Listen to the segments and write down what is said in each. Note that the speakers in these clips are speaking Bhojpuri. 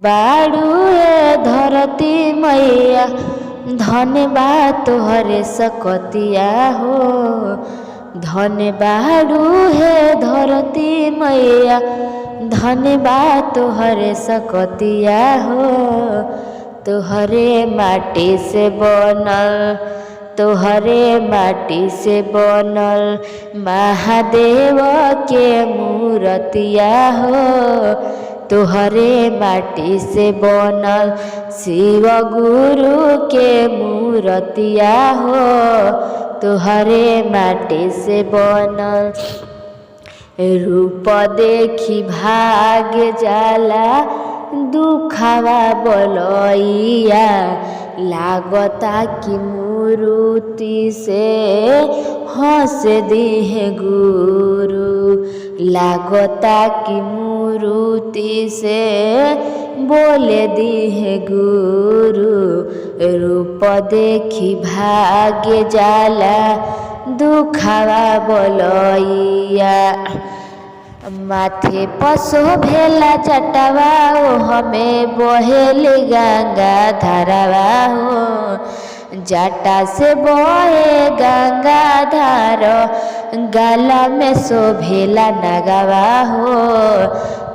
बाड़ू ए धरती मैया धन्यवाद तोहरे सकतिया हो। धन्यवादू हे धरती मैया धन्यवाद तोहरे सकतिया हो। तोहरे माटी से बनल तोहरे माटी से बनल महादेव के मूर्तिया हो। तोहरे माटी से बनल शिव गुरु के मूर्तिया हो। तोहरे माटी से बनल रूप देखी भाग जाला दुखावा बलैया। लागता कि मूर्ति से हंस दिहे गुरु। लागता कि मूर्ति से बोले दिहे गुरु। रूप देखी भाग्य जाला दुखावा बलैया। माथे पसो भेला जटवा ओ हमें बहेल गंगा धारावा हो। जटा से बहे गंगा धार गाला में शोभेला नगवा हो।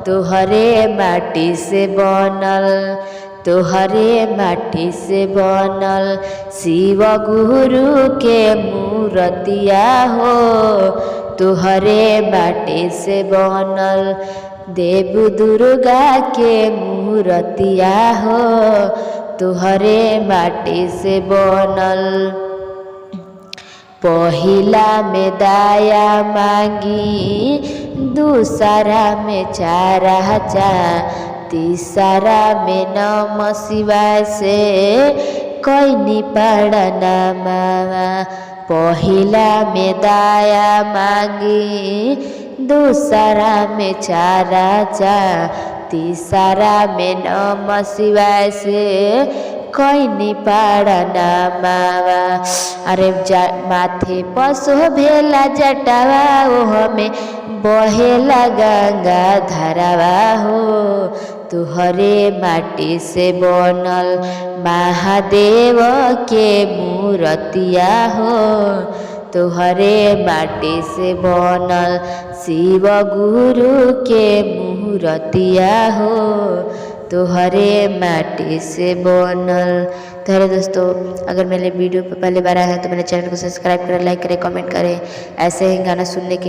तोहरे माटी से बनल तोहरे माटी से बनल शिव गुरु के मूर्तिया हो। तोहरे माटी से बनल देव दुर्गा के मूर्तिया हो। तोहरे माटी से बनल पहिला में दाया मांगी दूसरा में चारा चा तीसरा में नमः शिवाय से कैनी पड़ना मामा। पहिला में दाया मांगी दूसरा में चारा चा तीसरा में नमः शिवाय से कैनी पड़ना मामा। अरे माथे पसो भेला जटावा ओ हमें बहेला गंगा धारावा हो। तोहरे माटी से बनल महादेव के मूर्तिया हो। तोहरे माटी से बनल शिव गुरु के मूर्तिया हो। तोहरे माटी से बनल। तो दोस्तों, अगर मेरे वीडियो पर पहली बार आया है तो मेरे चैनल को सब्सक्राइब करें, लाइक करें, कमेंट करें। ऐसे ही गाना सुनने के